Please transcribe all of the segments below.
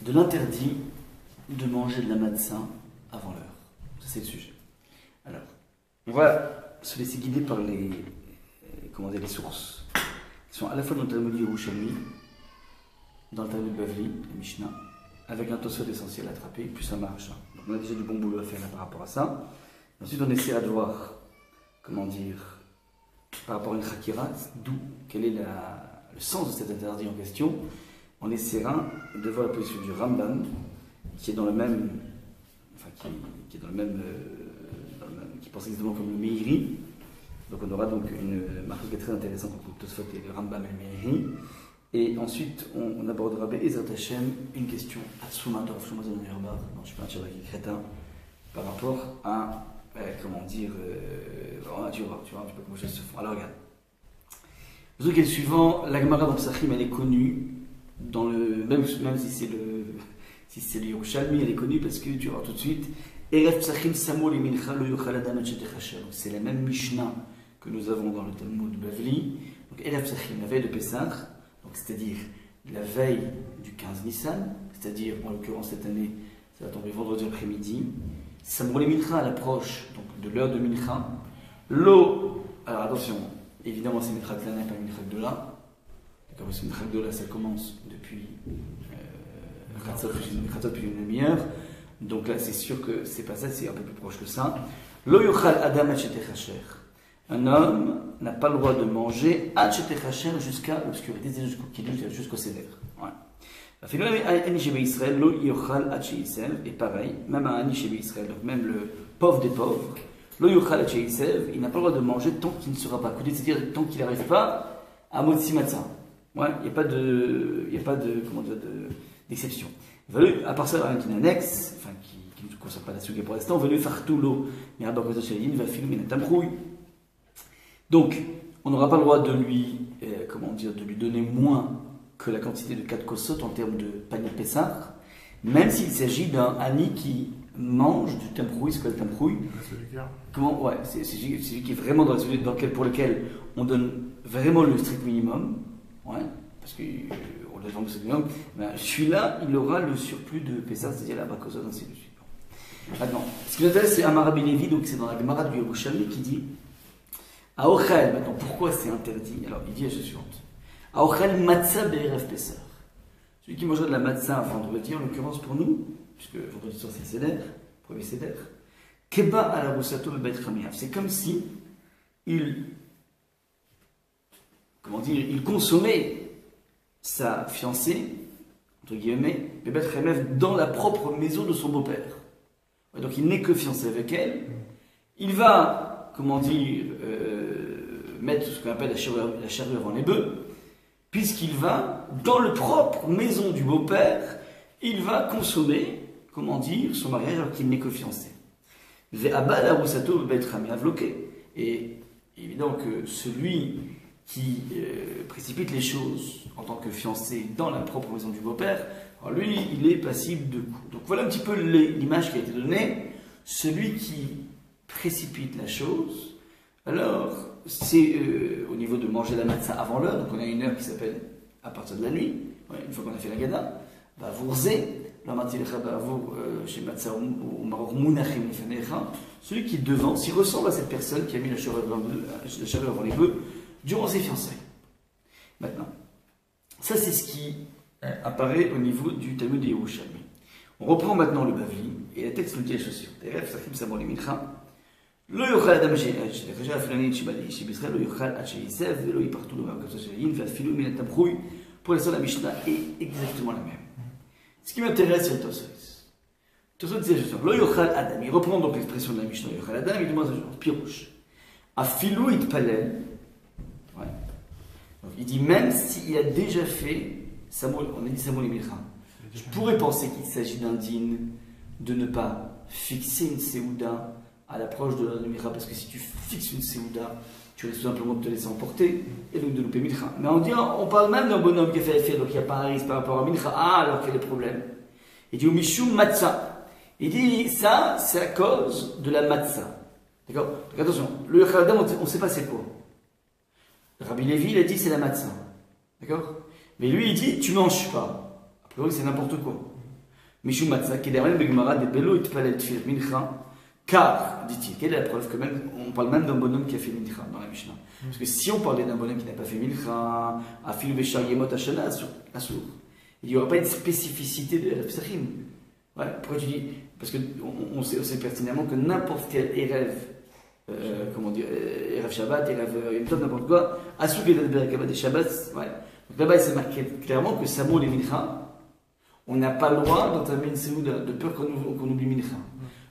de l'interdit de manger de la matzah avant l'heure. Ça, c'est le sujet. Alors, on va se laisser guider par les sources. Qui sont à la fois dans le Talmud Yerushalmi, dans le Talmud Bavli, le Mishnah, avec un Tosfot essentiel à attraper, plus un Maharsha. Donc on a déjà du bon boulot à faire là, par rapport à ça. Ensuite, on essaiera de voir, par rapport à une Chakira, quel est le sens de cet interdit en question. On essaiera de voir la position du Rambam, qui est dans le même, qui pense exactement comme le Meiri. Donc on aura donc une marque très intéressante entre le Tosfot et le Rambam et le Meiri. Et ensuite, on abordera Be'ezrat Hashem une question Atsuma Torah Shlomo Zalman Auerbach, non, je suis pas un tireur crétin, par rapport à, tu vois un petit peu comment les choses se font. Alors regarde. Le truc est le suivant, la Gemara dans Psachim, elle est connue, même si c'est le Yerushalmi, elle est connue parce que tu vas voir tout de suite, Erev Psachim Samo li Mincha lo yochal adam et chetechasher. Donc c'est la même Mishnah que nous avons dans le Talmud Bavli. Donc Erev Psachim, la veille de Pessah, c'est-à-dire la veille du 15 Nissan, c'est-à-dire en l'occurrence cette année, ça va tomber vendredi après-midi. Samrouli Mincha à l'approche de l'heure de Mincha. L'eau, alors attention, évidemment c'est Mincha Klana, pas Mincha Gdola. D'accord, parce que Mincha Gdola ça commence depuis une demi-heure. Donc là c'est sûr que c'est pas ça, c'est un peu plus proche que ça. Lo yochal adam et chetechasher. Un homme n'a pas le droit de manger jusqu'à l'obscurité, jusqu'au Seder. Et pareil, même un Anish Israël, donc même le pauvre des pauvres, il n'a pas le droit de manger tant qu'il ne sera pas coudé, c'est-à-dire tant qu'il n'arrive pas à Motzi Matzah. Il n'y a pas d'exception. À part ça, il y a une annexe, qui ne concerne pas la suga pour l'instant, donc, on n'aura pas le droit de lui, de lui donner moins que la quantité de 4 kosot en termes de panier Pessah, même s'il s'agit d'un Ani qui mange du tamproui, c'est quoi le tamproui? C'est celui qui est vraiment pour lequel on donne vraiment le strict minimum, parce qu'on donne le strict minimum, celui-là, il aura le surplus de Pessah, c'est-à-dire la bakosot, ainsi de suite. Maintenant, ce qui nous intéresse, c'est Amar Rabbi Levi, donc c'est dans la Gemara du Yerushalmi qui dit Aochel, maintenant pourquoi c'est interdit? Alors il dit la chose suivante. Aochel matzah be'erev Pessah. Celui qui mangerait de la matzah vendredi, en l'occurrence pour nous, puisque vendredi soir c'est le Seder, premier Seder, Keba ala roussato be'beit chamiav. C'est comme si il consommait sa fiancée, entre guillemets, be'beit chamiav, dans la propre maison de son beau-père. Donc il n'est que fiancé avec elle. Il va mettre ce qu'on appelle la charrue avant les bœufs, puisqu'il va, dans le propre maison du beau-père, il va consommer, son mariage alors qu'il n'est que fiancé. Et évidemment que celui qui précipite les choses en tant que fiancé dans la propre maison du beau-père, alors lui, il est passible de coups. Donc voilà un petit peu l'image qui a été donnée. Celui qui précipite la chose, alors c'est au niveau de manger la matzah avant l'heure, donc on a une heure qui s'appelle à partir de la nuit, une fois qu'on a fait la gada, celui qui est devant, s'il ressemble à cette personne qui a mis la charrue avant les bœufs durant ses fiançailles. Maintenant, ça c'est ce qui apparaît au niveau du Talmud des Yerushalmi. On reprend maintenant le Bavli, et la texte nous dit les choses suivantes. לא יאכל אדם שחשב הפלנית שבישראל לא יאכל עד שייסב ולא ייפחתו לו מהקצות של העין ואפילו מן התמחוי. Pour l'instant la Mishnah est exactement la même. Ce qui m'intéresse c'est le Tosfot. Tosfot dit לא יאכל אדם, il reprend donc l'expression de la Mishnah לא יאכל אדם, il demande ce genre, pirouche. אפילו יתפלל, donc il dit même s'il a déjà fait, on a dit Samoul et Milcha, je pourrais penser qu'il s'agit d'un din de ne pas fixer une séouda à l'approche de la Milcha, parce que si tu fixes une séouda, tu risques tout simplement de te laisser emporter et donc de louper Milcha. Mais on parle même d'un bonhomme qui a fait l'effet, donc il n'y a pas un risque par rapport à Milcha. Alors quel est le problème? Il dit au Mishum Matzah. Il dit ça, c'est à cause de la Matzah. D'accord? Donc attention, le Yochaladam, on ne sait pas c'est quoi. Rabbi Lévi, il a dit c'est la Matzah. D'accord? Mais lui, il dit tu manges pas. A priori, c'est n'importe quoi. Mishum Matzah, qui est derrière le Gemara de Belo Itpalel Tfilat Mincha, car, dit-il, quelle est la preuve que même, on parle même d'un bonhomme qui a fait Mincha dans la Mishnah. Parce que si on parlait d'un bonhomme qui n'a pas fait Mincha, Afil Beshar Yemot Hashana Asur, il n'y aura pas une spécificité de Psachim. Ouais, pourquoi tu dis? Parce qu'on sait pertinemment que n'importe quel Erev, comment dire, Erev Shabbat, Erev Yom Tov, n'importe quoi, Asur Gedat Berekava des Shabbats, ouais. Donc là-bas, il s'est marqué clairement que Samoul et Mincha, on n'a pas le droit d'entamer une séouda, de peur qu'on oublie Mincha.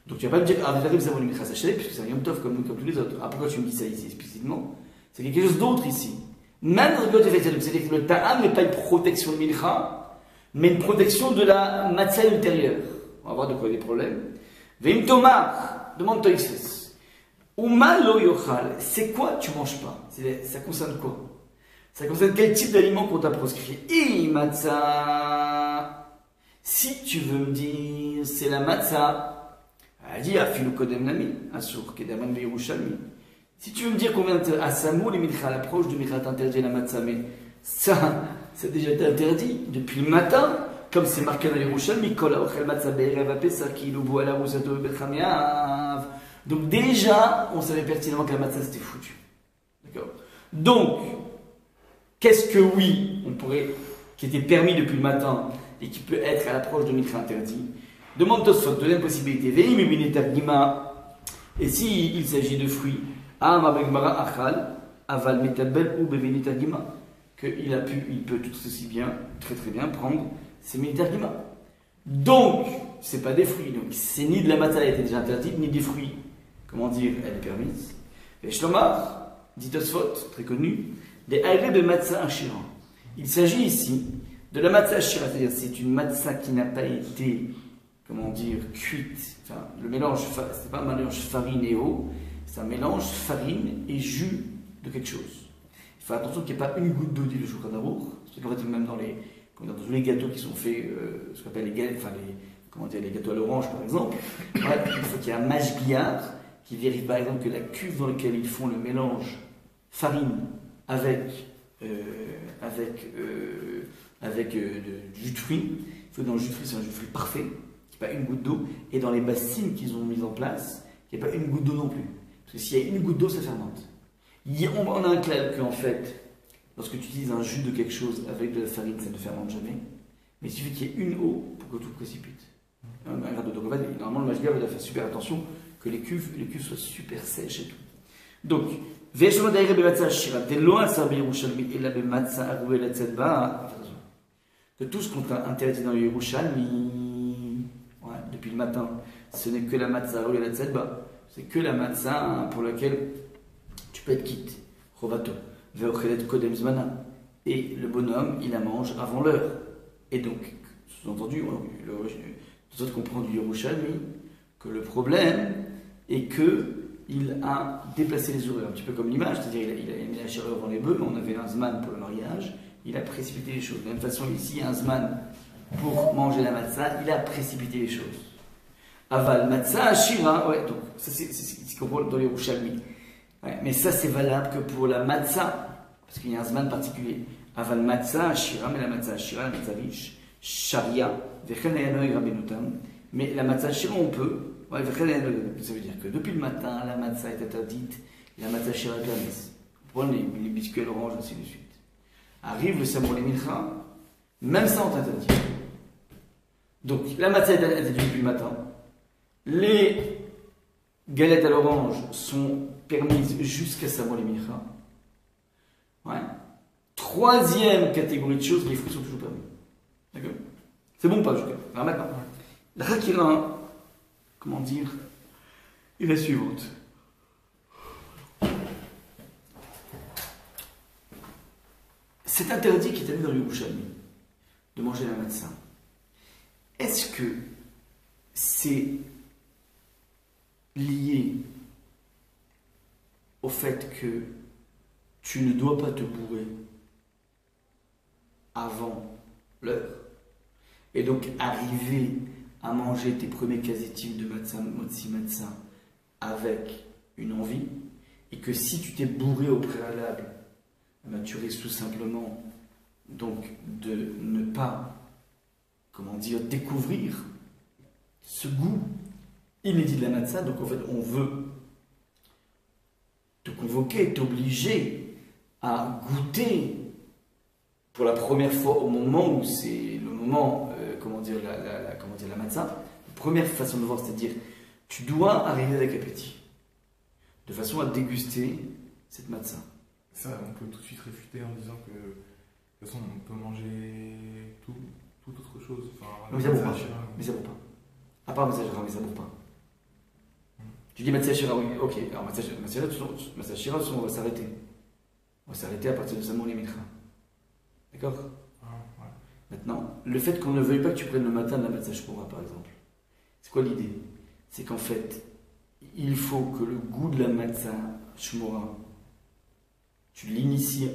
Donc tu vas pas me dire, ah, j'arrive Samoul et Mincha Sachet, puisque c'est un Yom Tov comme tous les autres. Ah, pourquoi tu me dis ça ici explicitement? C'est quelque chose d'autre ici. Même dans le code c'est-à-dire que le Ta'am n'est pas une protection de Mincha, mais une protection de la matzah ultérieure. On va voir de quoi il y a des problèmes. Veim Tomar, demande Toïsfes. Uma lo yochal, c'est quoi tu manges pas? Ça concerne quoi? Ça concerne quel type d'aliment qu'on t'a proscrit? Et matzah, si tu veux me dire, c'est la matzah, elle dit, afilu kodem nami, asur, kedaman veirushalmi. Si tu veux me dire qu'on vient à Samoul et Mincha, à l'approche du Mincha, t'interdit la matzah, mais ça a déjà été interdit depuis le matin, comme c'est marqué dans les Yerushalmi, kol haochel matzah be'erev hapesach, ki'ilu bo ala rusato be'chameav. Donc déjà, on savait pertinemment que la matzah c'était foutu. D'accord? Donc, qu'est-ce que oui, on pourrait, qui était permis depuis le matin et qui peut être à l'approche de Mincha interdit? Demande Tosfot, deuxième possibilité. Ve'im ebinetargima, et si il s'agit de fruits, aval metabel ou bebenitagima, il peut tout aussi bien, très très bien prendre ces benitagima. Donc, c'est pas des fruits, donc c'est ni de la matzah, elle était déjà interdite, ni des fruits, comment dire, elle est permise. Et Shlomar, dit Tosfot, très connu, des aérés de matzah ashira. Il s'agit ici de la matzah ashira, c'est-à-dire c'est une matzah qui n'a pas été, comment dire, cuite. Enfin, le mélange, c'est pas un mélange farine et eau, c'est un mélange farine et jus de quelque chose. Il faut attention qu'il n'y ait pas une goutte d'eau, dit le Shulchan Aruch. C'est vrai même dans tous les gâteaux qui sont faits, ce qu'on appelle les gâteaux à l'orange par exemple. Il faut qu'il y ait un mashgiach qui vérifie par exemple que la cuve dans laquelle ils font le mélange farine avec du jus de fruits. Il faut que dans le jus de fruits, c'est un jus de fruits parfait, qu'il n'y ait pas une goutte d'eau. Et dans les bassines qu'ils ont mises en place, qu'il n'y ait pas une goutte d'eau non plus. Parce que s'il y a une goutte d'eau, ça fermente. On a un clair qu'en fait, lorsque tu utilises un jus de quelque chose avec de la farine, ça ne fermente jamais. Mais il suffit qu'il y ait une eau pour que tout précipite. Un grain d'eau. Donc en fait, normalement, le mashgiach doit faire super attention que les cuves soient super sèches et tout. Donc, que tout ce qu'on t'a interdit dans le Yerushalmi, depuis le matin, ce n'est que la matzah ou la tzedba. C'est que la matzah pour laquelle tu peux être quitte. Rovato. Et le bonhomme, il la mange avant l'heure. Et donc, sous-entendu, tout ça comprend du Yerushalmi, que le problème est qu'il a déplacé les horaires, un petit peu comme l'image, c'est-à-dire il a mis la chaleur avant les bœufs, mais on avait un zman pour le mariage, il a précipité les choses. De la même façon, ici, il y a un zman pour manger la matzah, il a précipité les choses. Aval matzah ashira, ouais, donc ça c'est ce qu'on voit dans les Yerushalmi. Ouais, mais ça c'est valable que pour la matzah, parce qu'il y a un zman particulier. Aval matzah ashira, mais la matzah ashira, la matzah riche, sharia, vechenayanoy rabbenutam, mais la matzah ashira on peut, ouais, ça veut dire que depuis le matin, la matzah est interdite, et la matzah ashira est permise. On prend les biscuits à l'orange, ainsi de suite. Arrive le Samoul et Mincha, même ça on t'interdit. Donc la matzah est interdite depuis le matin. Les galettes à l'orange sont permises jusqu'à Samoul et Mincha. Ouais. Troisième catégorie de choses, les fruits sont toujours permis. D'accord? C'est bon ou pas, je crois. Alors maintenant, la Hakira, comment dire, est la suivante. C'est interdit qui est mis dans le Yerushalmi de manger la matzah. Est-ce que c'est lié au fait que tu ne dois pas te bourrer avant l'heure et donc arriver à manger tes premiers casitifs de matzah, motzi matzah avec une envie, et que si tu t'es bourré au préalable, ben, tu risques tout simplement donc de ne pas, comment dire, découvrir ce goût inédit de la matzah. Donc en fait, on veut te convoquer, t'obliger à goûter pour la première fois au moment où c'est le moment, la matzah. La première façon de voir, c'est-à-dire, tu dois arriver avec appétit, de façon à déguster cette matzah. Ça, on peut tout de suite réfuter en disant que, de toute façon, on peut manger toute autre chose. Enfin, mais ça ne vaut pas. Mais ça vaut pas. À part matzah shira, mais ça ne vaut pas. Tu dis matzah shira, oui, ok. Alors matzah shira, on va s'arrêter. On va s'arrêter à partir de Samon les Mincha. D'accord? Ouais. Maintenant, le fait qu'on ne veuille pas que tu prennes le matin de la matzah shmura, par exemple, c'est quoi l'idée? C'est qu'en fait, il faut que le goût de la matzah shmura, tu l'inities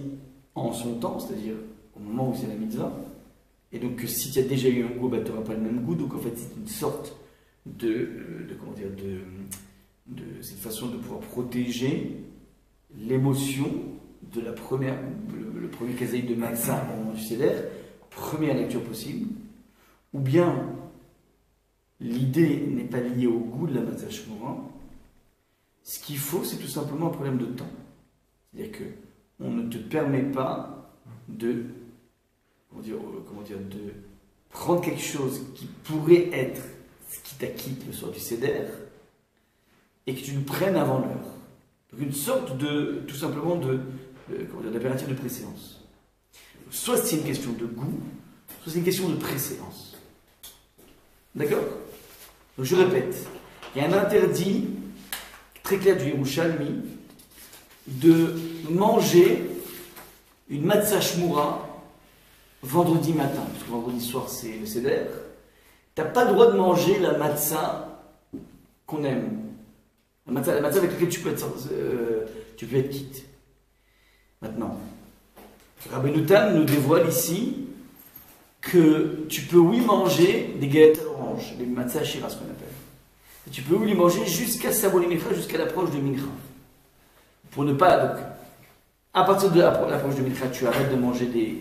en son temps, c'est-à-dire au moment où c'est la mitzvah, et donc que si tu as déjà eu un goût, bah, tu n'auras pas le même goût, donc en fait c'est une sorte c'est une façon de pouvoir protéger l'émotion de la première, le premier kazaï de matzah au moment du seder, première lecture possible, ou bien l'idée n'est pas liée au goût de la matzah shmura. Ce qu'il faut, c'est tout simplement un problème de temps. C'est-à-dire que on ne te permet pas de prendre quelque chose qui pourrait être ce qui t'acquitte le soir du seder et que tu le prennes avant l'heure. Donc une sorte de, tout simplement, d'impératif de préséance. Soit c'est une question de goût, soit c'est une question de préséance. D'accord? Donc je répète, il y a un interdit très clair du Yerushalmi de manger une matzah shmura vendredi matin, parce que vendredi soir c'est le seder. Tu n'as pas le droit de manger la matzah qu'on aime. La matzah avec laquelle tu peux être quitte. Maintenant, Rabbeinu Tam nous dévoile ici que tu peux manger des galettes à l'orange, des matzah shira, ce qu'on appelle. Et tu peux les manger jusqu'à Sabon Mincha, jusqu'à l'approche de Mincha. Pour ne pas, donc, à partir de l'approche de Mincha, tu arrêtes de manger des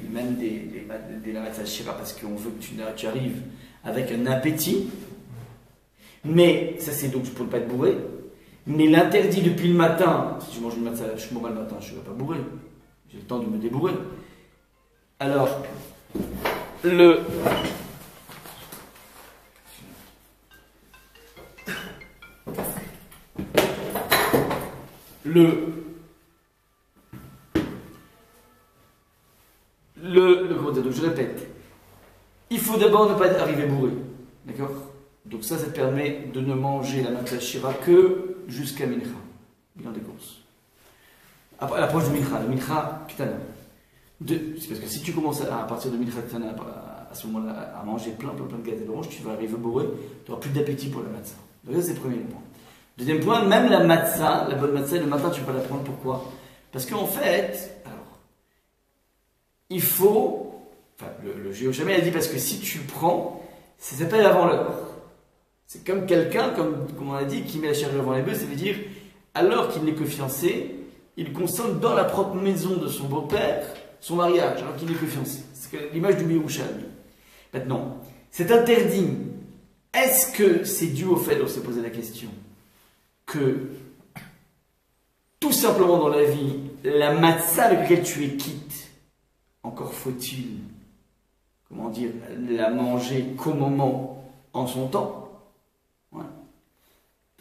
matzah shira parce qu'on veut que tu arrives avec un appétit. Mais, ça c'est donc pour ne pas être bourré. Mais l'interdit depuis le matin, si je mange une matzah shmura le matin, je ne vais pas bourrer. J'ai le temps de me débourrer. Alors, le donc je répète, il faut d'abord ne pas arriver bourré, d'accord? Donc ça te permet de ne manger la matzah shira que jusqu'à Mincha, bilan des courses. À l'approche de Mincha, le Mincha Ktana. C'est parce que si tu commences à partir de Mincha Ktana, à ce moment-là, à manger plein de gâteaux d'orange, tu vas arriver bourré, tu n'auras plus d'appétit pour la matzah. Donc ça c'est le premier point. Deuxième point, même la matzah, la bonne matzah, le matin tu ne peux pas la prendre. Pourquoi? Parce qu'en fait, alors, il faut, enfin le Jéhoshama a dit parce que si tu le prends, ça s'appelle avant l'heure. C'est comme quelqu'un, comme on a dit, qui met la charrue avant les bœufs, ça veut dire, alors qu'il n'est que fiancé, il consomme dans la propre maison de son beau-père son mariage, alors qu'il n'est que fiancé. C'est l'image du Yerushalmi. Maintenant, c'est interdit. Est-ce que c'est dû au fait, on s'est posé la question, que tout simplement dans la vie, la matzah avec laquelle tu es quitte, encore faut-il, comment dire, la manger qu'au moment, en son temps. Ouais.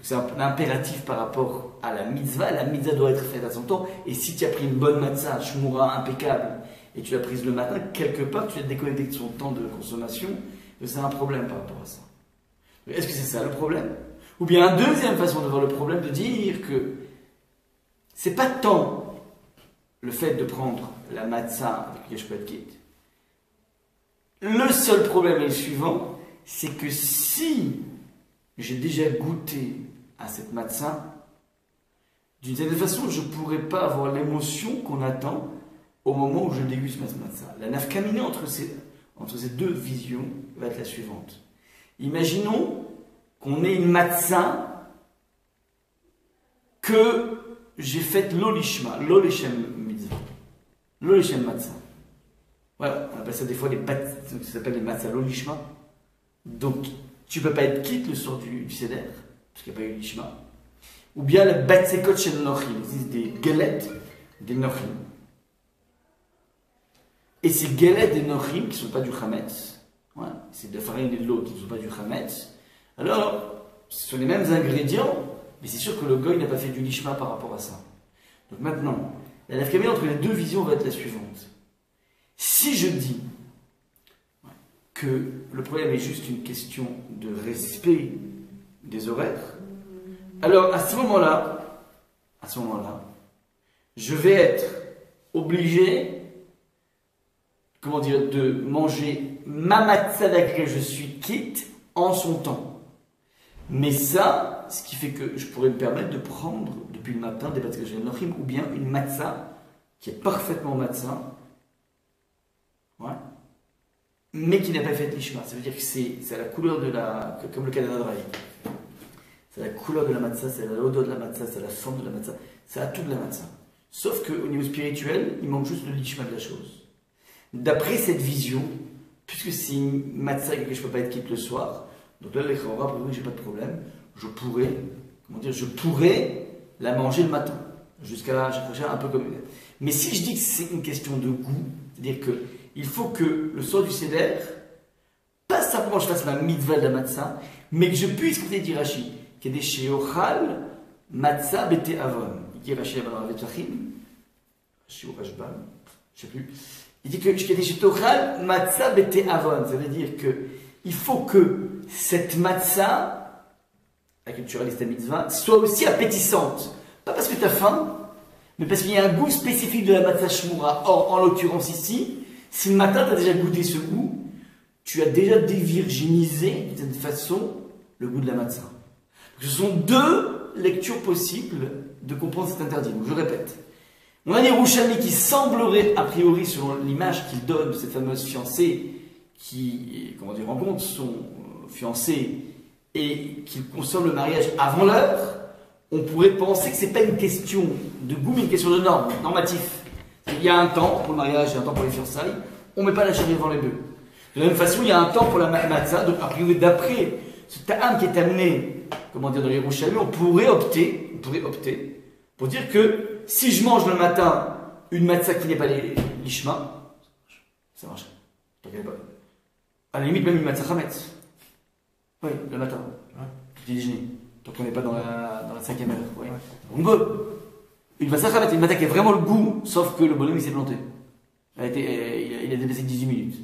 C'est un impératif par rapport à la mitzvah. La mitzvah doit être faite à son temps. Et si tu as pris une bonne matzah, shmura impeccable, et tu l'as prise le matin, quelque part tu es déconnecté de son temps de consommation, c'est un problème par rapport à ça. Est-ce que c'est ça le problème? Ou bien une deuxième façon de voir le problème, de dire que c'est pas tant le fait de prendre la matzah avec laquelle je peux être quitte. Le seul problème est le suivant, c'est que si j'ai déjà goûté à cette matzah, d'une certaine façon, je ne pourrais pas avoir l'émotion qu'on attend au moment où je déguste ma matzah. La nafkamina entre ces deux visions va être la suivante. Imaginons qu'on ait une matzah que j'ai faite l'olishma, l'olishem mitzvah, l'olishem matzah. Voilà, on appelle ça des fois ça s'appelle les matzah l'olishma. Donc, tu ne peux pas être quitte le soir du Seder, parce qu'il n'y a pas eu l'Ishma. Ou bien le Batsekot Shel Nochim, il existe des galettes, des Nochim. Et ces galettes des Nochim, qui ne sont pas du Chametz, ouais, c'est de la farine et de l'eau qui ne sont pas du Chametz, alors ce sont les mêmes ingrédients, mais c'est sûr que le Goy n'a pas fait du Lishma par rapport à ça. Donc maintenant, la nafkamina entre les deux visions va être la suivante. Si je dis que le problème est juste une question de respect des horaires, alors à ce moment-là, je vais être obligé, de manger ma matzah avec laquelle je suis quitte en son temps. Mais ça, ce qui fait que je pourrais me permettre de prendre depuis le matin des batzah nochim ou bien une matzah qui est parfaitement matzah, ouais, mais qui n'a pas fait l'ishma. Ça veut dire que c'est à la couleur de la, comme le cadavre d'Adraï. C'est la couleur de la matzah, c'est l'odeur de la matzah, c'est la forme de la matzah, c'est à tout de la matzah. Sauf qu'au niveau spirituel, il manque juste le lishma de la chose. D'après cette vision, puisque c'est une matzah que je ne peux pas être quitte le soir, donc là, les chorah, pour j'ai pas de problème, je pourrais la manger le matin, jusqu'à un peu comme. Mais si je dis que c'est une question de goût, c'est-à-dire que il faut que le soir du Seder, pas simplement je fasse ma mitzvah de la matzah, mais que je puisse, comme dit Rashi, qu'il y ait des sheochal matzah bete avon. Il dit Rashi là-bas dans la Vetachim, Rashi ou Rashbam, je ne sais plus. Il dit que qu'il y a des sheochal matzah bete avon. Ça veut dire que il faut que cette matzah, la culturaliste de la mitzvah, soit aussi appétissante. Pas parce que tu as faim, mais parce qu'il y a un goût spécifique de la matzah shmura. Or, en l'occurrence ici, si le matin tu as déjà goûté ce goût, tu as déjà dévirginisé d'une certaine façon le goût de la matzah. Donc, ce sont deux lectures possibles de comprendre cet interdit. Donc je répète. On a un Yerushalmi qui semblerait, a priori, selon l'image qu'il donne de cette fameuse fiancée qui, rencontre son fiancé et qui consomme le mariage avant l'heure, on pourrait penser que ce n'est pas une question de goût, mais une question de norme, normatif. Il y a un temps pour le mariage et un temps pour les fiançailles, on ne met pas la charrue devant les bœufs. De la même façon, il y a un temps pour la matzah, donc a priori, d'après ce ta'am qui est amené, dans les Yerushalmi, on pourrait opter pour dire que si je mange le matin une matzah qui n'est pas l'ishma, ça marche. À la limite, même une matzah chametz. Oui, le matin. Ouais. Petit déjeuner. Donc on n'est pas dans la 5e heure. Ouais. Ouais. On peut. Une matzah chametz, une matzah qui a vraiment le goût, sauf que le bonhomme il s'est planté. Il a dépassé 18 minutes.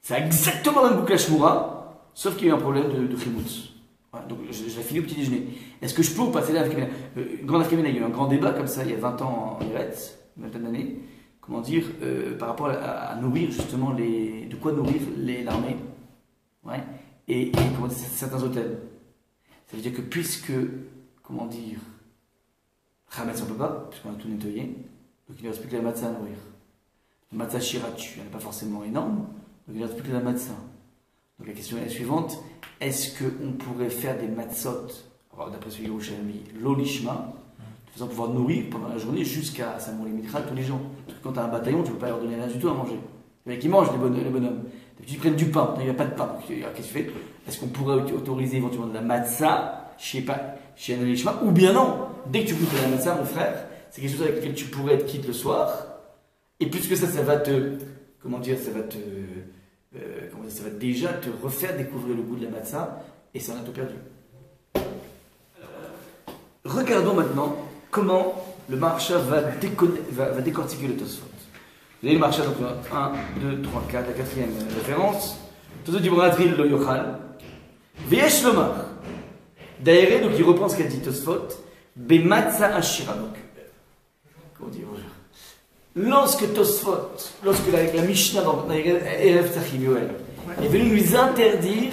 C'est exactement le même goût que la shmura, sauf qu'il y a eu un problème de chimoutz. Ouais, donc je l'ai fini au petit déjeuner. Est-ce que je peux ou pas? C'est là, une grande afkamina, il y a eu un grand débat comme ça il y a 20 ans en Eretz, une vingtaine d'années. Par rapport à nourrir justement de quoi nourrir l'armée, ouais, et certains hôtels. Ça veut dire que puisque, Chametz on peut pas, puisqu'on a tout nettoyé, donc il ne reste plus que la matzah à nourrir. La matzah shirachu, elle n'est pas forcément énorme, donc il ne reste plus que la matzah. Donc la question est la suivante, est-ce qu'on pourrait faire des matzot, d'après ce Yerushalmi, l'olishma, de façon à pouvoir nourrir pendant la journée jusqu'à Samour les Mikral tous les gens. Parce que quand tu as un bataillon, tu ne peux pas leur donner rien du tout à manger. Les mecs qui mangent, les bonhommes. Tu prennent du pain, il n'y a pas de pain. Alors qu'est-ce que tu fais? Est-ce qu'on pourrait autoriser éventuellement de la matzah chez un olishma? Ou bien non, dès que tu goûtes de la matzah, mon frère, c'est quelque chose avec lequel tu pourrais être quitte le soir. Et plus que ça va te. Ça va déjà te refaire découvrir le goût de la matzah. Et ça en a tout perdu. Regardons maintenant comment le Maharsha va décortiquer le Tosfot. Vous avez le Maharsha, donc 1, 2, 3, 4, la quatrième référence. Tosfot dit Bradril lo yochal. Veyesh lomar. D'ailleurs, donc il reprend ce qu'a dit Tosfot. Bematza ashira. Donc, comment dire, lorsque la Mishnah dans Erev Tzachim Yoel est venue nous interdire,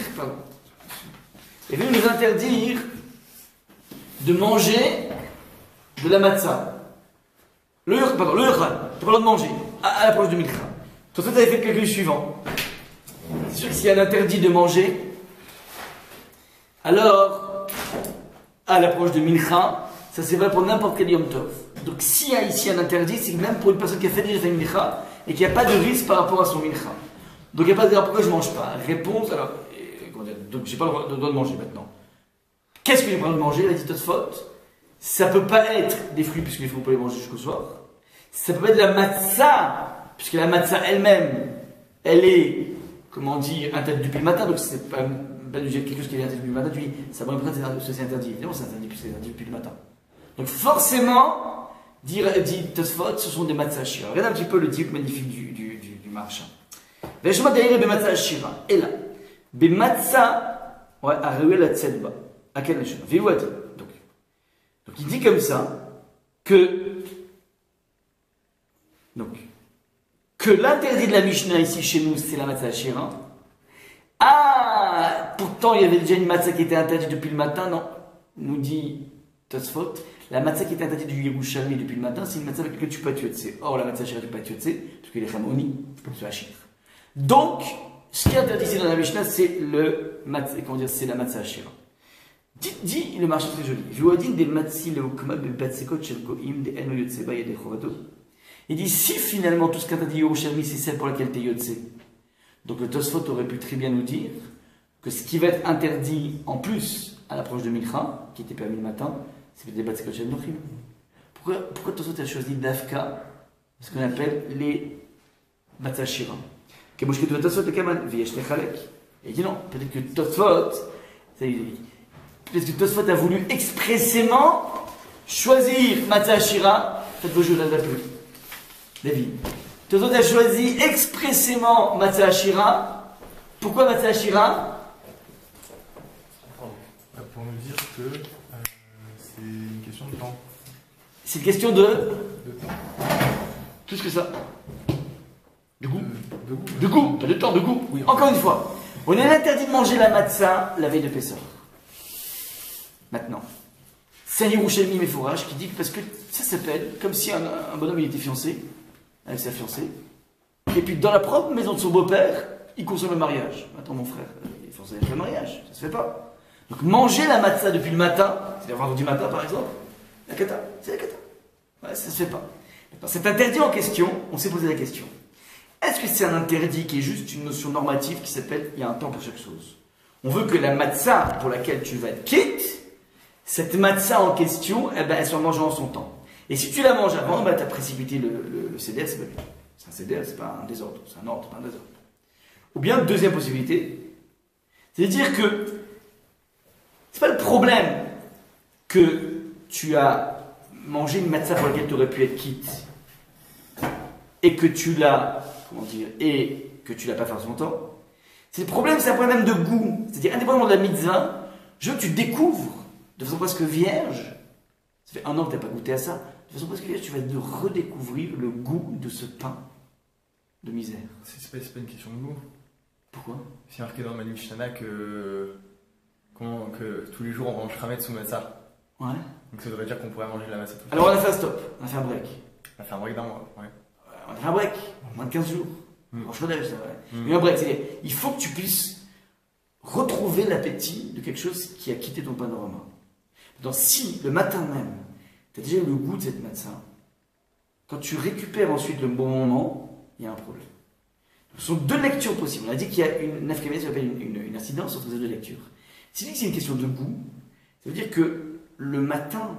de manger de la matzah. Le yochal, tu n'as pas le droit de manger à l'approche de Mincha. Toi, tu avais fait le calcul suivant. C'est sûr que s'il y a un interdit de manger, alors, à l'approche de Mincha, ça c'est vrai pour n'importe quel Yom Tov. Donc s'il y a ici un interdit, c'est que même pour une personne qui a déjà fait Mincha et qui n'a pas de risque par rapport à son Mincha. Donc il n'y a pas de dire pourquoi je ne mange pas. Réponse, alors, comment dire, donc j'ai pas le droit de manger maintenant. Qu'est-ce que j'ai le droit de manger, la dit Tosfot? Ça peut pas être des fruits, puisqu'il faut pas les manger jusqu'au soir. Ça peut pas être la matzah, puisque la matzah elle-même, elle est, comment dire, interdite depuis le matin, donc c'est pas quelque chose qui est interdit depuis le matin, tu dis, ça va représenter c'est interdit. Évidemment, c'est interdit puisque c'est interdit depuis le matin. Donc forcément, dit Tosfot, ce sont des matzah shira. Regarde un petit peu le diuk magnifique du marchand. Veshma d'ailleurs be matzah shira. Et là, be matzah, ouais, a révélé la tzedba. À quel échelle? Vivoati. Donc il dit comme ça que l'interdit de la Mishnah ici chez nous, c'est la matzah shira. Ah, pourtant il y avait déjà une matzah qui était interdite depuis le matin, non? Nous dit Tosfot, la matzah qui était interdite du Yerushalmi depuis le matin, c'est une matzah avec laquelle tu peux tuer. Or la matzah shira tu peux tuer, parce qu'il est chamoni, c'est hachir. Donc, ce qui est interdit ici dans la Mishnah, c'est c'est la matzah shira. Dit le marché très joli. Jouadin des matzi le hukma be batsekot shel goim de eno yotseba et des chovato. Il dit si finalement tout ce qu'a dit Yerushalmi c'est celle pour laquelle tu es yotse. Donc le Tosfot aurait pu très bien nous dire que ce qui va être interdit en plus à l'approche de Mikra, qui était permis le matin, c'est des batsekot shel nochim. Pourquoi Tosfot a choisi d'Afka, ce qu'on appelle les matzah shira? Et il dit non, peut-être que Tosfot a voulu expressément choisir matzah shira. Faites vos jeux là, David. Tosfot a choisi expressément matzah shira. Pourquoi matzah shira? Pour nous dire que c'est une question de temps. C'est une question de temps. Plus que ça. De goût. De goût, pas de temps, de goût. Oui, encore une fois, on est interdit de manger la matzah la veille de Pessah. Maintenant, c'est un Yerushalmi Mefourach qui dit que parce que ça s'appelle comme si un bonhomme il était fiancé avec sa fiancée, et puis dans la propre maison de son beau-père, il consomme le mariage. Attends, mon frère, il est fiancé avec le mariage, ça se fait pas. Donc manger la matzah depuis le matin, c'est-à-dire vendredi matin par exemple, la kata, c'est la kata. Ouais, ça se fait pas. Maintenant, cet interdit en question, on s'est posé la question. Est-ce que c'est un interdit qui est juste une notion normative qui s'appelle il y a un temps pour chaque chose? On veut que la matzah pour laquelle tu vas être quitte, cette matzah en question, eh ben, elle soit mangée en son temps. Et si tu la manges avant, ben, tu as précipité le seder, c'est pas bien. C'est un seder, c'est pas un désordre, c'est un ordre, pas un désordre. Ou bien, deuxième possibilité, c'est de dire que c'est pas le problème que tu as mangé une matzah pour laquelle tu aurais pu être quitte et que tu l'as et que tu l'as pas fait en son temps. C'est le problème, c'est un problème de goût. C'est-à-dire, indépendamment de la mitzvah, je veux que tu découvres de façon presque vierge. Ça fait 1 an que tu n'as pas goûté à ça. De façon presque vierge, tu vas redécouvrir le goût de ce pain de misère. C'est pas une question de goût. Pourquoi? C'est marqué dans le Mishnah que tous les jours on mange chametz sous matzah. Ouais. Donc ça devrait dire qu'on pourrait manger de la matzah tout le temps. Alors on a fait un stop, on a fait un break. On a fait un break d'un mois, ouais. On a fait un break, moins de 15 jours. En Chodesh, c'est vrai. Mais un break, c'est-à-dire, il faut que tu puisses retrouver l'appétit de quelque chose qui a quitté ton panorama. Donc si, le matin même, tu as déjà eu le goût de cette matzah, quand tu récupères ensuite le bon moment, il y a un problème. Ce sont 2 lectures possibles. On a dit qu'il y a une nafkameh, ça s'appelle une incidence entre ces 2 lectures. Si tu dis que c'est une question de goût, ça veut dire que le matin,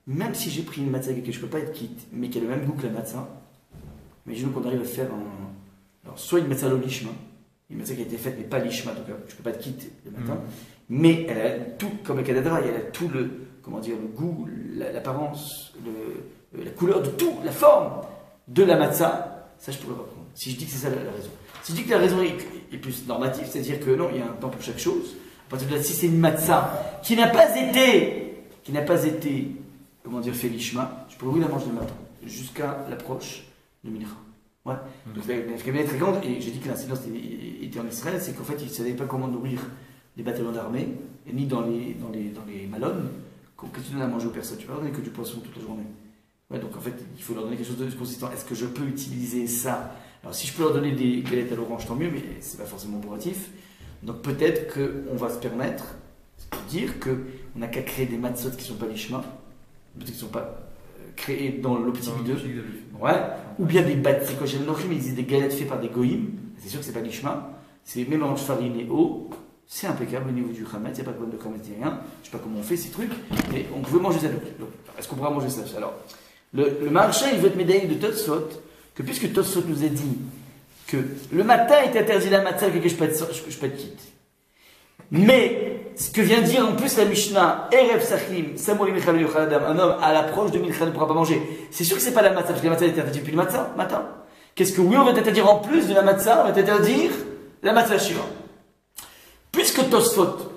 même si j'ai pris une matzah avec laquelle je ne peux pas être quitte, mais qui a le même goût que la matzah, imaginons qu'on arrive à faire alors, soit une matzah lishma, une matzah qui a été faite mais pas lishma, donc je ne peux pas être quitte le matin, mais elle a tout, comme le kadadra, elle a tout le goût, l'apparence, la couleur de tout, la forme de la matzah, ça je pourrais pas prendre. Si je dis que c'est ça la raison. Si je dis que la raison est plus normative, c'est-à-dire que non, il y a un temps pour chaque chose, à partir de là, si c'est une matzah qui n'a pas été, fait lishma, je pourrais oui la manger le matin, jusqu'à l'approche de Mincha. Ouais. Donc la est très grande, et j'ai dit que l'incidence était en Israël, c'est qu'en fait, ils ne savaient pas comment nourrir les bataillons d'armée, et ni dans les malones, que tu donnes à manger aux personnes. Tu ne peux pas donner que du poisson toute la journée. Ouais, donc en fait, il faut leur donner quelque chose de consistant. Est-ce que je peux utiliser ça? Alors si je peux leur donner des galettes à l'orange, tant mieux, mais c'est pas forcément bourratif. Donc peut-être qu'on va se permettre de dire qu'on n'a qu'à créer des matzot qui ne sont pas lishma, qui ne sont pas créés dans l'optique de... Ouais. Ou bien des batsekot shel nochim, ils disent des galettes faites par des goïms, c'est sûr que c'est pas lishma, c'est mélange farine et eau, c'est impeccable au niveau du Khamet, il n'y a pas de problème de Khamet, il n'y a rien. Je ne sais pas comment on fait ces trucs, mais on pouvait manger ça. Donc, est-ce qu'on pourra manger ça? Alors, le marché, il veut être médaillé de Tosfot, que puisque Tosfot nous a dit que le matin est interdit la matzah, que je peux être quitte. Mais, ce que vient dire en plus la Mishnah, Erev Sachim, Samouri Michal Yochaladam, un homme à l'approche de Mincha ne pourra pas manger. C'est sûr que c'est pas la matzah, parce que la matzah est interdite depuis le matin. Qu'est-ce que oui, on va t'interdire en plus de la matzah? On va t'interdire la matzah shira. Puisque Tosfot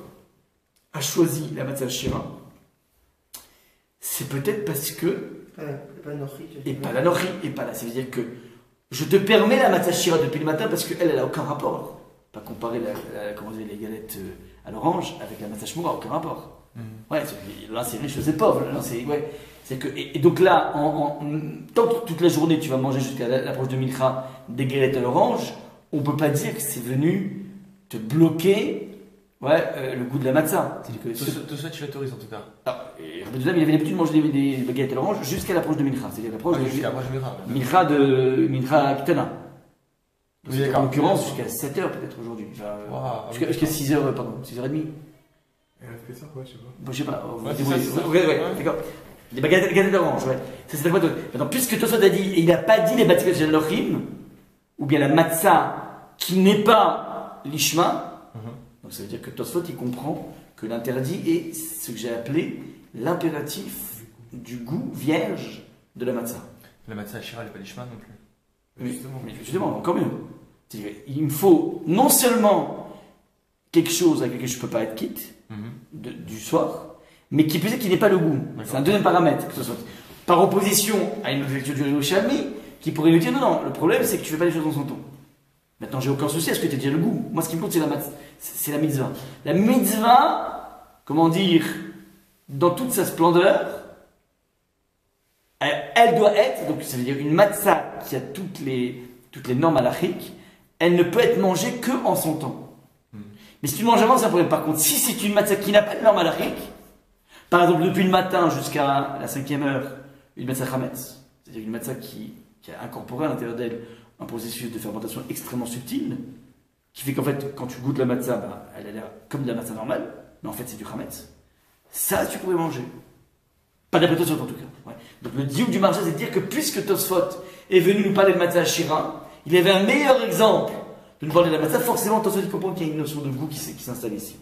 a choisi la matzah shira, c'est peut-être parce que. Et pas la nochi, et pas là. Ça veut dire que je te permets la matzah shira depuis le matin parce qu'elle n'a aucun rapport. Pas comparer les galettes à l'orange avec la matzah shmura, aucun rapport. Ouais, là c'est riche, c'est pauvre. Là, c'est que, et donc là, tant que toute la journée tu vas manger jusqu'à l'approche de Mincha des galettes à l'orange, on ne peut pas dire que c'est venu te bloquer le goût de la matzah. Tosfot, tu l'autorises en tout cas. Il avait l'habitude de manger des baguettes à l'orange jusqu'à l'approche de Mincha. C'est-à-dire l'approche de Mincha Ketana. Oui, en l'occurrence, jusqu'à 7h peut-être aujourd'hui. Jusqu'à 6h, pardon, 6h30. Elle a fait ça, ouais, je sais pas. Bon, je sais pas. Ouais, d'accord. Les baguettes d'orange, ouais. Ça, c'est la quoi. Maintenant, puisque Tosfot a dit, et il n'a pas dit les batikot shel lochim, ou bien la matzah qui n'est pas l'ishma, donc ça veut dire que Tosfot il comprend que l'interdit est ce que j'ai appelé l'impératif du goût vierge de la matzah. La matzah shira, elle n'est pas l'ishma non plus. Mais justement, encore mieux. Il me faut non seulement quelque chose avec lequel je ne peux pas être quitte du soir, mais qui peut-être qui n'est pas le goût. C'est un deuxième paramètre. Que ce soit. Par opposition à une lecture du Yerushalmi qui pourrait nous dire non, le problème c'est que tu ne fais pas les choses dans son temps. Maintenant, j'ai aucun souci à ce que tu aies déjà le goût. Moi, ce qui me compte, c'est la mitzvah. La mitzvah, comment dire, dans toute sa splendeur, elle doit être, donc ça veut dire une matzah qui a toutes les normes halachiques, elle ne peut être mangée que en son temps. Mais si tu manges avant, c'est un problème. Par contre, si c'est une matzah qui n'a pas de normes halachiques, par exemple depuis le matin jusqu'à la 5e heure, une matzah chametz, c'est-à-dire une matzah qui a incorporé à l'intérieur d'elle un processus de fermentation extrêmement subtil, qui fait qu'en fait, quand tu goûtes la matzah, elle a l'air comme de la matzah normale, mais en fait c'est du chametz. Ça, tu pourrais manger. Pas d'après Tosfot en tout cas. Ouais. Donc le diouk du marché, c'est de dire que puisque Tosfot est venu nous parler de matzah shira, il avait un meilleur exemple de nous parler de la matzah. Forcément, Tosfot comprend qu'il y a une notion de goût qui s'installe ici.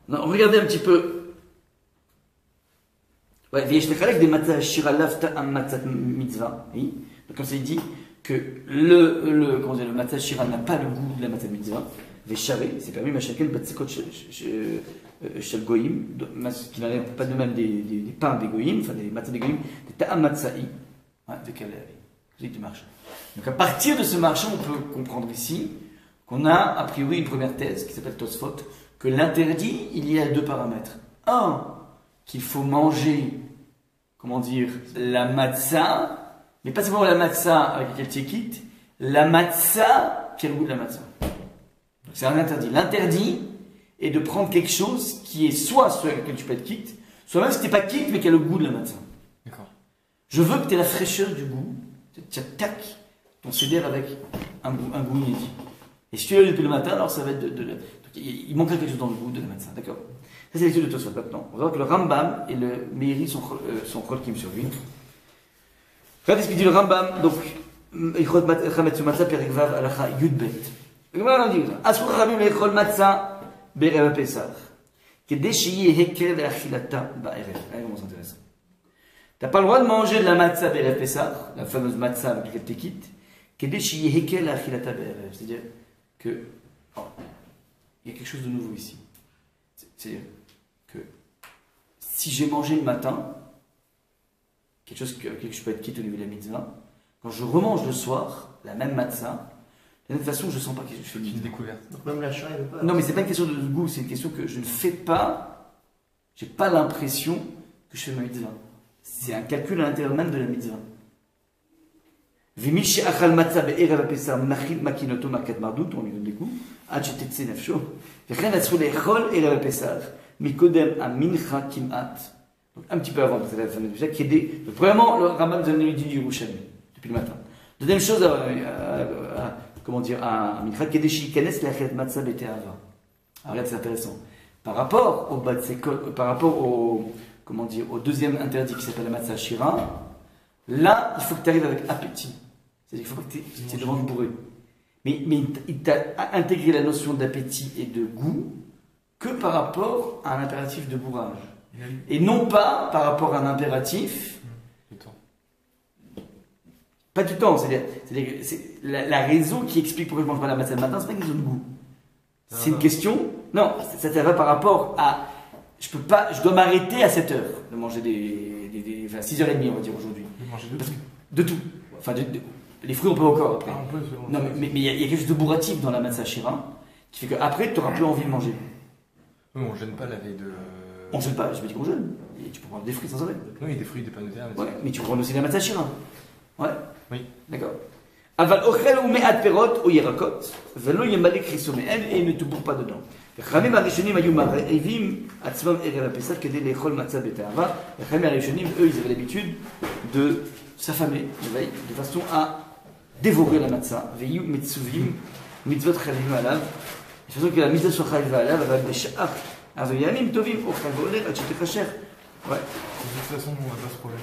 Non, regardez un petit peu. Ouais, des matzah shira lafta am matzah mitzvah. Oui. Donc comme ça, il dit que le matzah shira n'a pas le goût de la matzah mitzvah. Véchavé, c'est permis, mais chacun peut chez le goïm, qui n'en pas de même des pains des goïm, enfin des matzahs des goïm, des ta'am matzahi, de quel du marché. Donc à partir de ce marché, on peut comprendre ici qu'on a a priori une première thèse qui s'appelle Tosfot, que l'interdit, il y a deux paramètres. Un, qu'il faut manger, comment dire, la matzah, mais pas seulement la matzah avec laquelle tu es quitte, la matzah qui a le goût de la matzah. C'est un interdit. L'interdit est de prendre quelque chose qui est soit celui avec lequel tu peux être quitte, soit même si tu n'es pas quitte mais qui a le goût de la matzah. D'accord. Je veux que tu aies la fraîcheur du goût. Tu tac ton céder avec un goût inédit. Et si tu l'as depuis le matin, alors ça va être il manquerait quelque chose dans le goût de la matzah. D'accord. Ça c'est l'étude de Tosfot maintenant. On va voir que le Rambam et le Meiri sont rôle qui me sur lui. Regardez ce qu'il dit le Rambam. Donc, Ichot Chametz Matzah Perek Vav Halacha Yudbet. Comment on dit ça? Asur Chachamim lechol matzah be'erev Pesach. Kedei sheyeh hekel le'achilata ba'erev. Comment c'est intéressant. T'as pas le droit de manger de la matzah be'erev Pesach, la fameuse matzah avec laquelle tu quittes. Kedei sheyeh hekel le'achilata ba'erev. C'est-à-dire que il y a quelque chose de nouveau ici. C'est-à-dire que si j'ai mangé le matin, quelque chose que je peux être quitte au niveau de la mitzvah, quand je remange le soir, la même matzah, de toute façon, je ne sens pas que je fais une découverte. Donc même l'achat, il veut pas. Non, mais c'est pas une question de goût, c'est une question que je ne fais pas. J'ai pas l'impression que je fais ma mitzvah. C'est un calcul à l'intérieur même de la mitzvah. Vimishi achal matzah be'erev pesach machil makinoto makat mardut, on lui donne des coups. Ad shetetze nefsho. Vechen atzru le'echol erev pesach mikodem a mincha kimat. Donc un petit peu avant, c'est la fameuse mitzvah qui est des. Premièrement, le Rambam nous a donné du Yerushalmi depuis le matin. Deuxième chose, comment dire, un mikra kedeshi kanes lachet matzah beteava. Alors regarde, c'est intéressant. Par rapport au par rapport au, comment dire, au deuxième interdit qui s'appelle la matzah shira, là, il faut que tu arrives avec appétit. C'est-à-dire qu'il faut pas que tu aies devant bourré. Mais il t'a intégré la notion d'appétit et de goût que par rapport à un impératif de bourrage. Et non pas par rapport à un impératif. Du temps. Pas du temps, c'est la raison qui explique pourquoi je mange pas la matzah le matin, c'est pas une question de goût. C'est une question. Non, ça va par rapport à. Je dois m'arrêter à 7 heures de manger enfin 6h30, on va dire aujourd'hui. De manger de tout. De tout. Enfin, les fruits, on peut encore après. Ah, on peut, non, mais il y a quelque chose de bourratif dans la matzah shira qui fait qu'après, tu n'auras plus envie de manger. Oui, on ne jeûne pas la veille de. On ne jeûne pas, je me dis qu'on jeûne. Et tu peux prendre des fruits sans arrêt. Oui, des fruits, des pommes de terre. Ouais, mais tu peux prendre aussi la matzah shira. Ouais. Oui. D'accord. Aval ochel ou me'at perot ou yerakot, velo yemale kriso me'el, et ne te bourre pas dedans. Chachamim harishonim ayu mar'evim atzvam erev hapesach kedei lechol matzah bete'ava. Chachamim harishonim, eux, ils avaient l'habitude de s'affamer la veille, de façon à dévorer la matzah. Veyu mitzuvim mitzvot chavim alav. De façon que la mitzvah soit chaviv alav, avec des sha'ach, avoyanim tovim ochel voler ad shetechacher. Ouais. De toute façon, on n'a pas ce problème.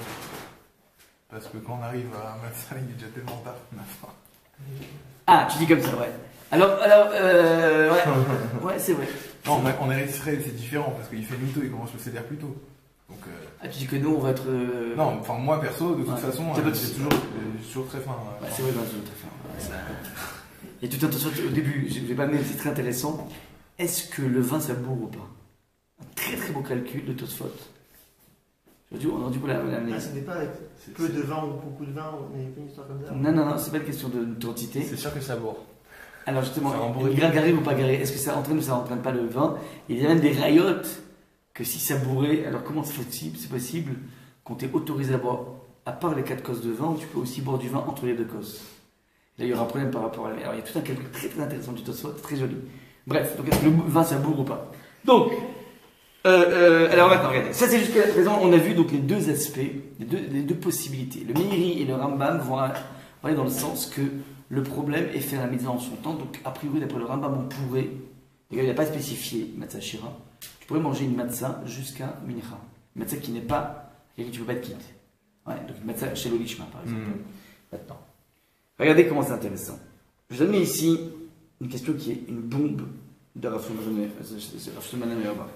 Parce que quand on arrive à matzah, il est déjà tellement tard qu'on a faim. Ah, tu dis comme ça, ouais. Alors, ouais. Ouais, c'est vrai. Non, en Eretz Israël, c'est différent parce qu'il fait nuit tôt, il commence le seder plus tôt. Donc, Ah, tu dis que nous, on va être. Non, enfin, moi perso, de toute ouais. façon, j'ai toujours très faim. Ouais, c'est vrai, j'ai très faim. Ouais, ça... Il y a tout un attention au début, je vais pas mettre, c'est très intéressant. Est-ce que le vin, ça bourre ou pas? Un très très beau calcul de Tosfot. On a du coup ça n'est pas avec peu de vin ou beaucoup de vin, on n'est pas une histoire comme ça. Non, c'est pas une question de quantité. C'est sûr que ça bourre. Alors justement, grain garé ou pas garé, est-ce que ça entraîne ou ça entraîne pas le vin? Il y a même des rayottes que si ça bourrait, alors comment c'est possible qu'on t'ait autorisé à boire, à part les 4 cosses de vin, tu peux aussi boire du vin entre les 2 cosses. Là, il y aura un problème par rapport à la... Alors il y a tout un calcul très très intéressant du Tosfot, très joli. Bref, donc est-ce que le vin ça bourre ou pas? Donc, alors maintenant, regardez, ça c'est jusqu'à présent, on a vu donc les deux aspects, les deux possibilités. Le Meiri et le Rambam vont aller dans le sens que le problème est faire la mitzvah en son temps, donc a priori d'après le Rambam on pourrait, il n'a pas spécifié matzah shira, tu pourrais manger une matzah jusqu'à mincha, une matzah qui n'est pas, et que tu ne peux pas te quitter. Ouais, donc une matzah chez l'olishma par exemple. Maintenant, regardez comment c'est intéressant. Je vous ai mis ici une question qui est une bombe de Rav Shlomo Auerbach.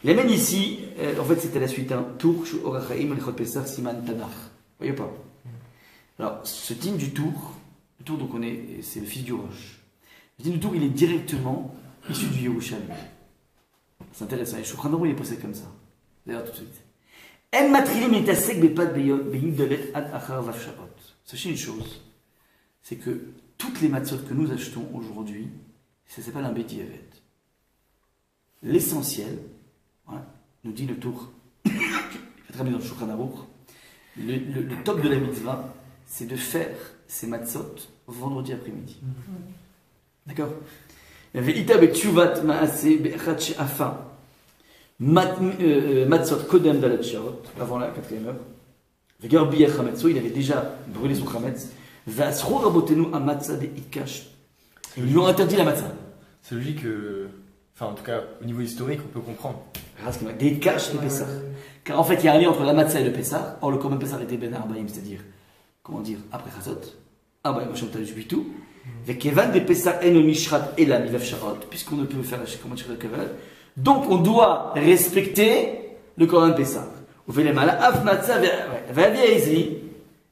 Il amène ici, en fait c'était la suite, Tour, Orachaim, Lichot Pesach, Siman, Tanach. Vous voyez pas? Alors, ce digne du Tour, le Tour donc c'est le fils du Roche. Le digne du Tour, il est directement issu du Yerushalmi. C'est intéressant, et Shulchan Aruch il est posé comme ça. D'ailleurs tout de suite. En matrilim itasek bepad beyudalet ad achar vavsharot. Sachez une chose, c'est que toutes les matzot que nous achetons aujourd'hui, ça s'appelle un bediavet. L'essentiel, ouais, nous dit le Tour, il fait très bien dans le Shulchan Aruch, le top de la mitzvah, c'est de faire ces matzot vendredi après-midi. D'accord? Ve'ita be'tshuvat ma'aseh be'echad she'afa matzot kodem dalat sharot, avant la 4e heure. Ve'gar biyach hametzo, il avait déjà brûlé son chametz. Ve'asro rabotenu amatzah de'ikash. Ils lui ont interdit la matzah. C'est logique que, enfin en tout cas au niveau historique on peut comprendre. Des caches et Pessah. Car en fait il y a un lien entre la matzah et le Pessah. Or le Korban Pessah était ben arbaïm, c'est-à-dire, comment dire, après Chazot. Arbaïm Hashem Talus Bitu. Vekevan de Pessah en mishrat et la mivav sharot, puisqu'on ne peut faire la comment dire le Keval. Donc on doit respecter le Korban Pessah. Vous faites les malins, af matzah ve'avi Ezri,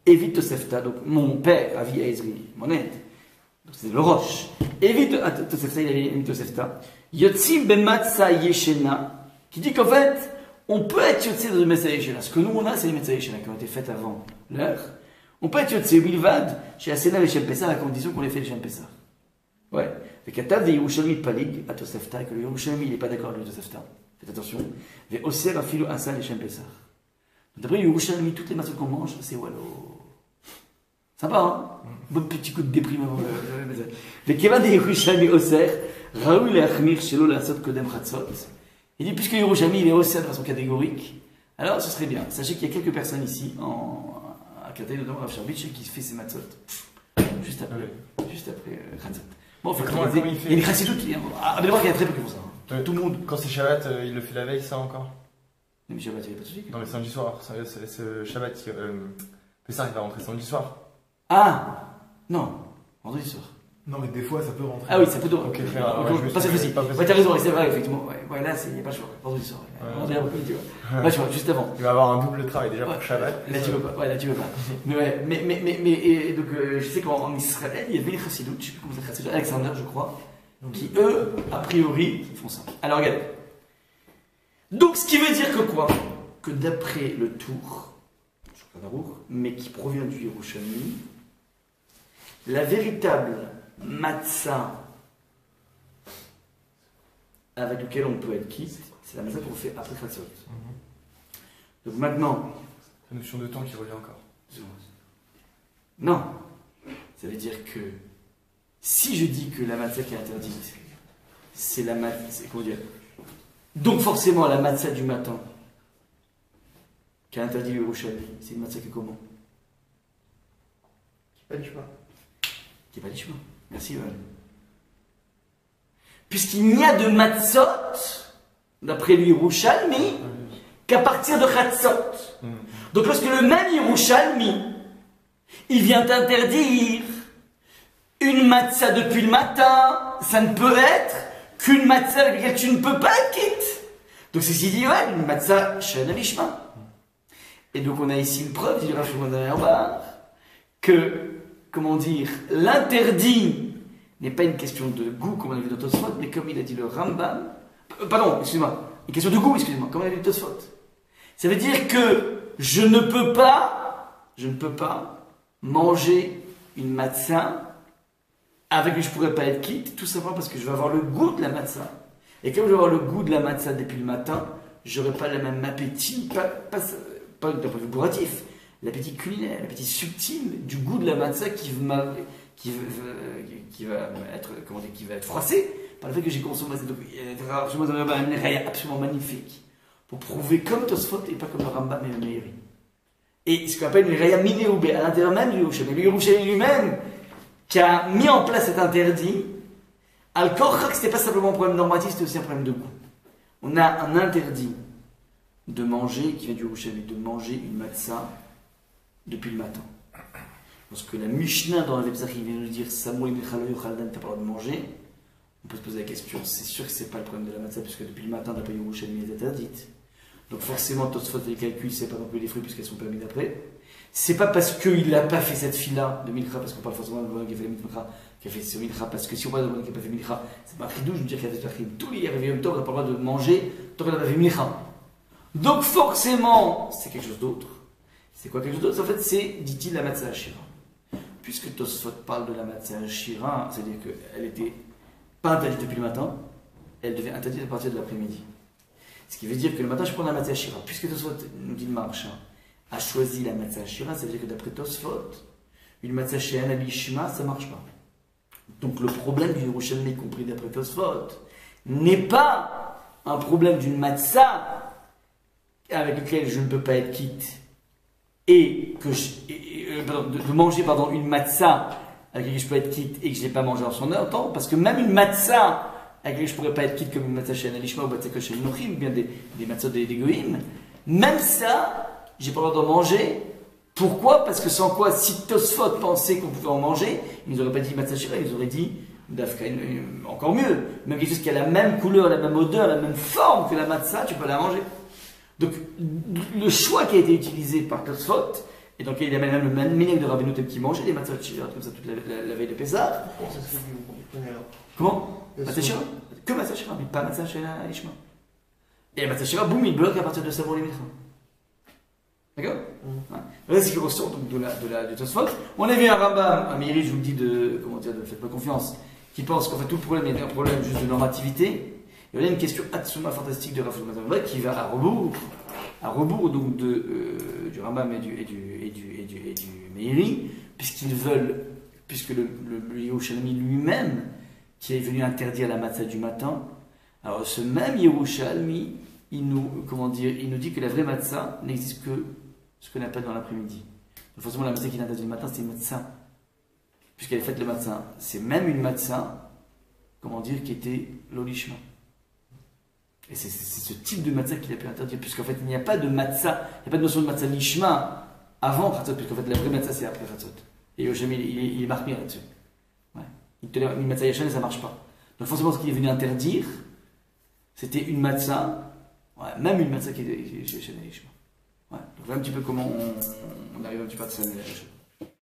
évite Tosefta. Donc mon père, Avi Ezri, mon aide. Donc c'est le Roche. Évite Tosefta, il avait évite Tosefta. Yotzim b'matzah yeshena, qui dit qu'en fait, on peut être yotzé dans le matzah yeshena. Ce que nous on a, c'est les matzah yeshena qui ont été faites avant l'heure. On peut être yotzé bilvad chez Asena et Shem Pessah à condition qu'on les fait le Shem Pessah. Ouais. Fait qu'atav de Yerushalmi palig à Tosefta, et que le Yerushalmi il n'est pas d'accord avec le Tosefta. Faites attention. Ve oser afilu asal et Shem Pessah. D'après le Yerushalmi, toutes les matzot qu'on mange, c'est wallo. Sympa, hein? Bon petit coup de déprime avant le Ve kevan de Yerushalmi oser. Raoul et Achmir Shelo Lassot Kodem Chatzot. Il dit, puisque Yerushalmi il est aussi de façon catégorique, alors ce serait bien. Sachez qu'il y a quelques personnes ici, à Katay, notamment Rav Sharbitch, qui fait ses matzot. Juste après. Juste après Khatzot. Bon, en fait, Comment il y a il fait des chassidoutes, à Bénébar, il y a très peu qui font ça. Ouais. Tout le monde. Quand c'est Shabbat, il le fait la veille, ça encore? Mais Shabbat, il n'y a pas de souci. Dans les samedis soirs. Ce Shabbat, Pessah, il va rentrer samedi soir. Ah non, vendredi soir. Non, mais des fois, ça peut rentrer. Ah oui, ça peut donc. Ok, frère, ouais, je me pas cette suis- fois-ci. pas Ouais, t'as raison, c'est vrai, effectivement. Ouais, là, il n'y a pas le choix. Vendredi soir. Vendredi après-midi, ouais. Là, tu vois, juste avant. Il va avoir un double travail déjà Ouais. pour Shabbat. Là, tu veux pas. Ouais, là, tu veux pas. Mais ouais, et donc, je sais qu'en Israël, il y avait les chassidoutes, je sais plus comment ça s'appelle, Alexander, je crois, qui eux, a priori, font ça. Alors, regarde. Donc, ce qui veut dire que quoi? Que d'après le Tour, mais qui provient du Yerushalmi, la véritable matzah avec laquelle on peut être quitte, c'est la matzah qu'on fait après Khatzot. Donc maintenant, La notion de temps qui revient encore. non, ça veut dire que si je dis que la matzah qui est interdite, c'est la matzah, comment dire, donc forcément la matzah du matin qui a interdit le Yerushalmi, c'est une matzah qui est comment? Pas du choix. Qui n'est pas du chemin. Merci, Val. Puisqu'il n'y a de matzot, d'après le Yerushalmi, qu'à partir de Khatzot. Donc lorsque le même Yerushalmi, il vient interdire une matzah depuis le matin, ça ne peut être qu'une matzah avec laquelle tu ne peux pas être quitte. Donc c'est ce qu'il dit, ouais, une matzah shen alishma. Et donc on a ici une preuve, dit Rav Shimon Auerbach, que, comment dire, l'interdit n'est pas une question de goût, comme on a vu dans Tosfot, mais comme il a dit le Rambam, pardon, excuse-moi, une question de goût, excuse-moi, comme on a vu dans Tosfot. Ça veut dire que je ne peux pas manger une matzah avec laquelle je ne pourrais pas être quitte, tout simplement parce que je vais avoir le goût de la matzah. Et comme je vais avoir le goût de la matzah depuis le matin, je n'aurai pas le même appétit, pas d'un point de vue bourratif, l'appétit culinaire, l'appétit subtil du goût de la matzah qui va être, comment dire, qui va être froissé par le fait que j'ai consommé cette une raya absolument magnifique pour prouver comme Tosfot et pas comme le Rambam et le Meiri. Et ce qu'on appelle une raya minéoubé à l'intérieur même du Yerushalmi. Le Yerushalmi lui-même qui a mis en place cet interdit, Al-Korchak, c'était pas simplement un problème normatif, c'était aussi un problème de goût. On a un interdit de manger, qui vient du Yerushalmi, de manger une matzah depuis le matin. Lorsque la Mishnah dans la Vepsachim vient nous dire Samoui Mechalo Yochaldan, t'as pas le droit de manger, on peut se poser la question, c'est sûr que c'est pas le problème de la matzah, puisque depuis le matin, d'après Yerushalmi, elle est interdite. Donc forcément, Tosfot les calculs, c'est pas non plus les fruits, puisqu'elles sont permis d'après. C'est pas parce qu'il n'a pas fait cette fila de Milcha, parce qu'on parle forcément de qui a fait Milcha, qui a fait ce Milcha, parce que si on parle de qui n'a pas fait Milcha, c'est pas un chidouche, je veux dire qu'il y a des Vepsachim. Tous les Yereviim Tov, on n'a pas le droit de manger tant qu'on n'a pas fait Milcha. Donc forcément, c'est quelque chose d'autre. C'est quoi quelque chose d'autre? En fait, c'est, dit-il, la matzah Ashira. Puisque Tosfot parle de la matzah Ashira, c'est-à-dire qu'elle était pas interdite depuis le matin, elle devait interdite à partir de l'après-midi. Ce qui veut dire que le matin, je prends la matzah Ashira. Puisque Tosfot nous dit le marche, a choisi la matzah Ashira, ça veut dire que d'après Tosfot, une matzah She'en Alishma, ça marche pas. Donc le problème du Yerushalmi, y compris d'après Tosfot, n'est pas un problème d'une matzah avec lequel je ne peux pas être quitte et que de manger une matzah avec laquelle je peux être quitte et que je n'ai pas mangé en son temps, parce que même une matzah avec laquelle je ne pourrais pas être quitte comme une matzah chez Analishma ou matzah chez Nochim, bien des matzahs des Goïm, même ça, j'ai pas le droit d'en manger. Pourquoi? Parce que sans quoi, si Tosfot pensait qu'on pouvait en manger, il nous aurait pas dit matzah shira, il nous aurait dit d'Afka, encore mieux, même quelque chose qui a la même couleur, la même odeur, la même forme que la matzah, tu peux la manger. Donc, le choix qui a été utilisé par Tosfot, et donc il y a même le minhag de Rabbeinu Tam qui mangeait des matzah shira comme ça toute la veille de Pessah. Ça se fait du Comment? Matzah shira? Que matzah shira, mais pas matzah chez Ishma. Et la matzah shira, boum, il bloque à partir de Savour les Milcha. D'accord? Voilà ce qui ressort donc de Tosfot. On a vu un Rambam, un Meiri, je vous le dis faites-moi confiance, qui pense qu'en fait tout le problème est un problème juste de normativité. Et on a une question absolument fantastique de Rav Shlomo qui va à rebours donc du Rambam et du Meiri, puisque le Yerushalmi lui-même, qui est venu interdire la matzah du matin, alors ce même Yerushalmi, il nous dit que la vraie matzah n'existe que ce qu'on appelle dans l'après-midi. Donc forcément la matzah qu'il interdit le matin, c'est une matzah puisqu'elle est faite le matzah, c'est même une matzah, comment dire, qui était l'olishma. Et c'est ce type de matzah qu'il a pu interdire, puisqu'en fait il n'y a pas de matzah, il n'y a pas de notion de matzah lishma avant Khatzot, puisqu'en fait la vraie matzah c'est après Khatzot. Et Hoshem il est marqué là-dessus. Ouais. Il te dit une matzah yachan et ça ne marche pas. Donc forcément ce qu'il est venu interdire, c'était une matzah, ouais, même une matzah qui est yachan et lishma. Ouais. Donc voilà un petit peu comment on arrive un petit peu à ça.